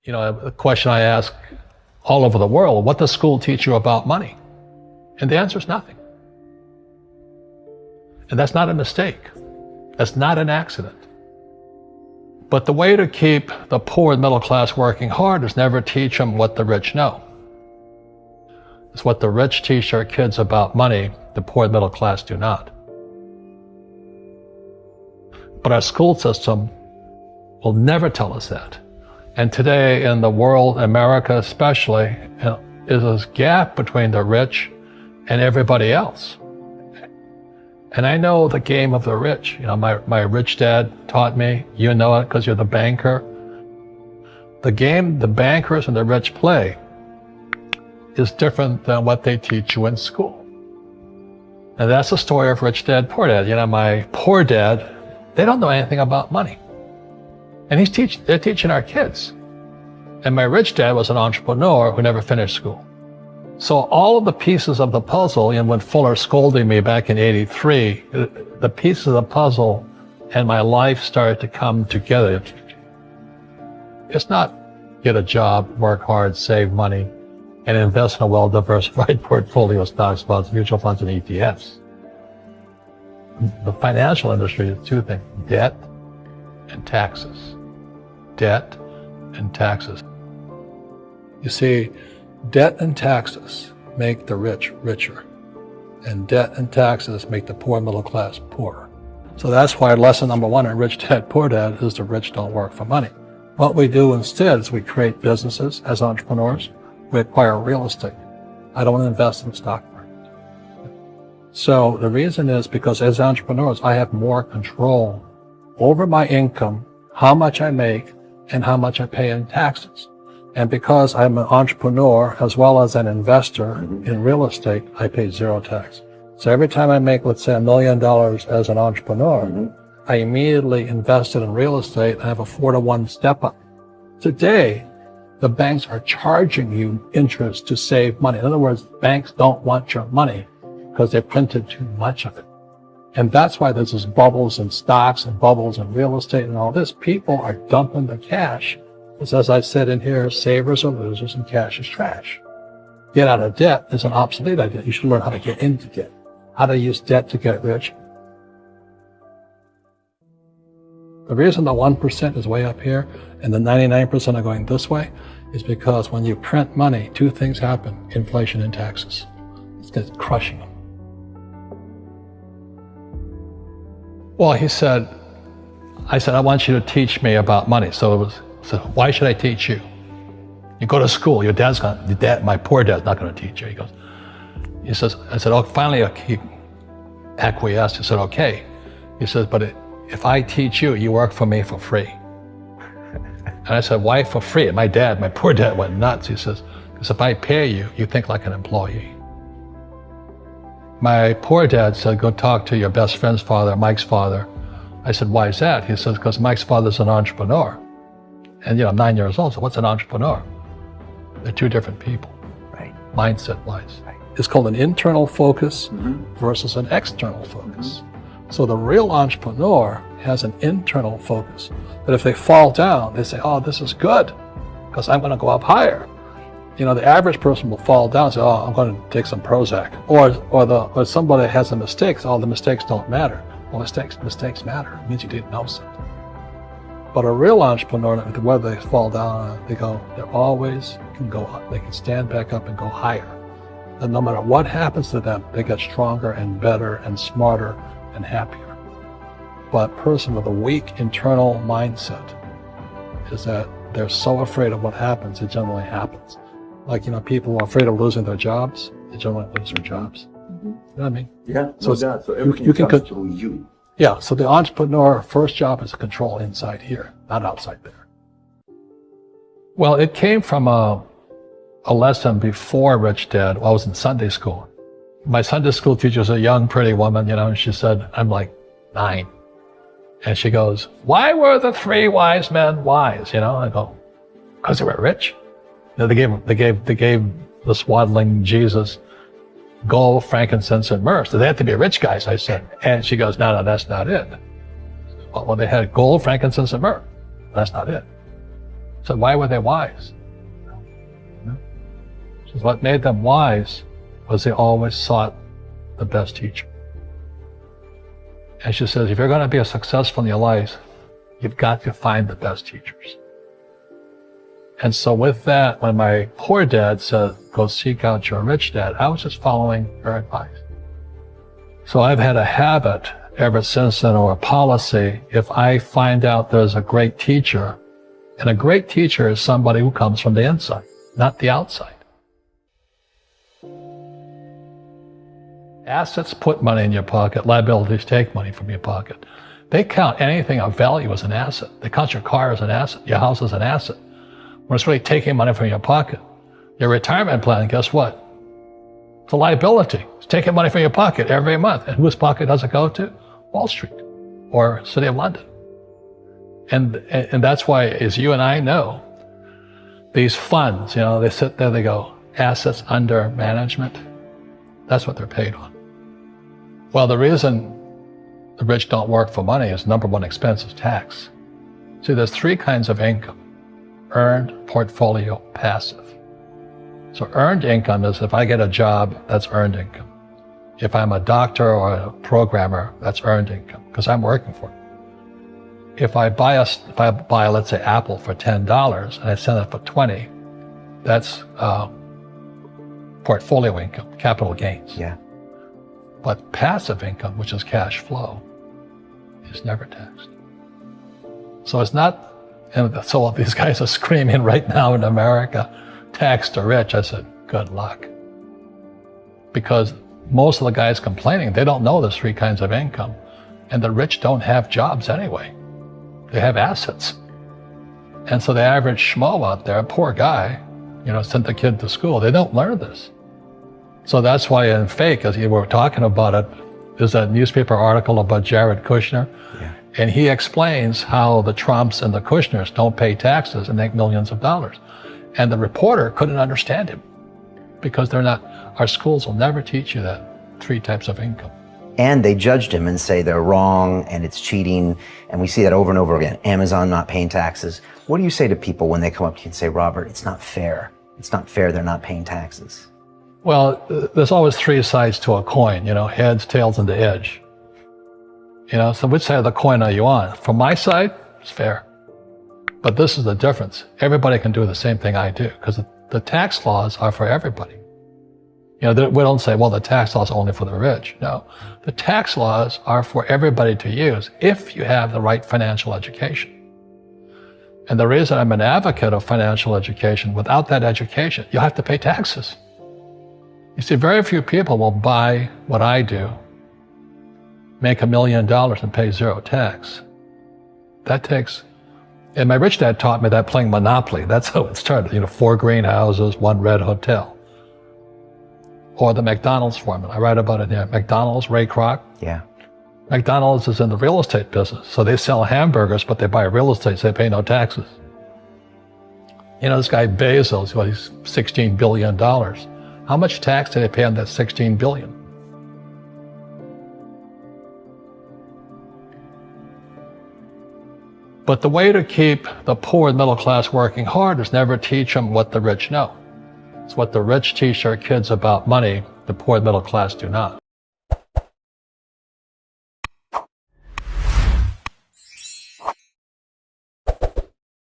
A question I ask all over the world, what does school teach you about money? And the answer is nothing. And that's not a mistake. That's not an accident. But the way to keep the poor and middle class working hard is never teach them what the rich know. It's what the rich teach their kids about money, the poor and middle class do not. But our school system will never tell us that. And today in the world, America especially, is this gap between the rich and everybody else. And I know the game of the rich. My rich dad taught me, you know it because you're the banker. The game the bankers and the rich play is different than what they teach you in school. And that's the story of rich dad, poor dad. My poor dad, they don't know anything about money. And they're teaching our kids. And my rich dad was an entrepreneur who never finished school. So all of the pieces of the puzzle, when Fuller scolded me back in '83, the pieces of the puzzle and my life started to come together. It's not get a job, work hard, save money, and invest in a well-diversified portfolio of stocks, bonds, mutual funds, and ETFs. The financial industry is two things: debt and taxes. Debt and taxes. You see, debt and taxes make the rich richer, and debt and taxes make the poor middle class poorer. So that's why lesson number one in Rich Dad, Poor Dad is the rich don't work for money. What we do instead is we create businesses as entrepreneurs. We acquire real estate. I don't invest in the stock market. So the reason is because as entrepreneurs, I have more control over my income, how much I make, and how much I pay in taxes. And because I'm an entrepreneur as well as an investor in real estate, I pay zero tax. So every time I make, let's say, $1 million as an entrepreneur, I immediately invested in real estate and have a 4-to-1 step up. Today, the banks are charging you interest to save money. In other words, banks don't want your money because they printed too much of it. And that's why there's this bubbles in stocks and bubbles in real estate and all this. People are dumping the cash. Because as I said in here, savers are losers and cash is trash. Get out of debt is an obsolete idea. You should learn how to get into debt, how to use debt to get rich. The reason the 1% is way up here and the 99% are going this way is because when you print money, two things happen: inflation and taxes. It's crushing them. Well, I said, I want you to teach me about money. So why should I teach you? You go to school, my poor dad's not going to teach you. I said, oh, finally he acquiesced. He said, okay. He says, but if I teach you, you work for me for free. And I said, why for free? And my poor dad went nuts. He says, because if I pay you, you think like an employee. My poor dad said, go talk to your best friend's father, Mike's father. I said, why is that? He says, because Mike's father's an entrepreneur. And I'm 9 years old, so what's an entrepreneur? They're two different people, right? Mindset-wise. Right. It's called an internal focus versus an external focus. So the real entrepreneur has an internal focus. But if they fall down, they say, oh, this is good, because I'm going to go up higher. The average person will fall down and say, oh, I'm going to take some Prozac. Or somebody has a mistake, so, oh, the mistakes don't matter. Well, mistakes matter. It means you didn't know something. But a real entrepreneur, whether they fall down, they always can go up. They can stand back up and go higher. And no matter what happens to them, they get stronger and better and smarter and happier. But a person with a weak internal mindset is that they're so afraid of what happens, it generally happens. Like, people who are afraid of losing their jobs, they generally lose their jobs. You know what I mean? Yeah, so everything comes through you. Yeah, so the entrepreneur first job is to control inside here, not outside there. Well, it came from a lesson before Rich Dad. I was in Sunday school. My Sunday school teacher was a young, pretty woman, and she said, I'm like 9. And she goes, why were the 3 wise men wise? I go, because they were rich. They gave the swaddling Jesus gold, frankincense, and myrrh. So they had to be rich guys, I said. And she goes, no, that's not it. Well, they had gold, frankincense, and myrrh. That's not it. So why were they wise? So what made them wise was they always sought the best teacher. And she says, if you're going to be successful in your life, you've got to find the best teachers. And so with that, when my poor dad said, go seek out your rich dad, I was just following her advice. So I've had a habit ever since then, or a policy, if I find out there's a great teacher, and a great teacher is somebody who comes from the inside, not the outside. Assets put money in your pocket, liabilities take money from your pocket. They count anything of value as an asset. They count your car as an asset, your house as an asset. When it's really taking money from your pocket. Your retirement plan, guess what? It's a liability. It's taking money from your pocket every month. And whose pocket does it go to? Wall Street or City of London. And that's why, as you and I know, these funds, they sit there, they go, assets under management. That's what they're paid on. Well, the reason the rich don't work for money is number one expense is tax. See, there's three kinds of income: earned, portfolio, passive. So earned income is if I get a job, that's earned income. If I'm a doctor or a programmer, that's earned income because I'm working for it. If I buy, let's say, Apple for $10 and I sell it for $20, that's portfolio income, capital gains. Yeah. But passive income, which is cash flow, is never taxed. So it's not, and so these guys are screaming right now in America, tax the rich. I said, good luck. Because most of the guys complaining, they don't know there's three kinds of income. And the rich don't have jobs anyway. They have assets. And so the average schmo out there, poor guy, sent the kid to school, they don't learn this. So that's why in Fake, as you were talking about it, there's a newspaper article about Jared Kushner. Yeah. And he explains how the Trumps and the Kushners don't pay taxes and make millions of dollars. And the reporter couldn't understand him because our schools will never teach you that three types of income. And they judged him and say they're wrong and it's cheating. And we see that over and over again. Amazon not paying taxes. What do you say to people when they come up to you and say, Robert, it's not fair. It's not fair they're not paying taxes? Well, there's always three sides to a coin, heads, tails, and the edge. So which side of the coin are you on? From my side, it's fair. But this is the difference. Everybody can do the same thing I do because the tax laws are for everybody. We don't say, well, the tax laws are only for the rich. No, the tax laws are for everybody to use if you have the right financial education. And the reason I'm an advocate of financial education, without that education, you have to pay taxes. You see, very few people will buy what I do, make $1 million and pay zero tax. And my rich dad taught me that playing Monopoly. That's how it started. 4 greenhouses, 1 red hotel. Or the McDonald's formula. I write about it here. McDonald's, Ray Kroc. Yeah. McDonald's is in the real estate business. So they sell hamburgers, but they buy real estate, so they pay no taxes. This guy Bezos, he's $16 billion. How much tax did they pay on that $16 billion? But the way to keep the poor and middle class working hard is never teach them what the rich know. It's what the rich teach their kids about money, the poor and middle class do not.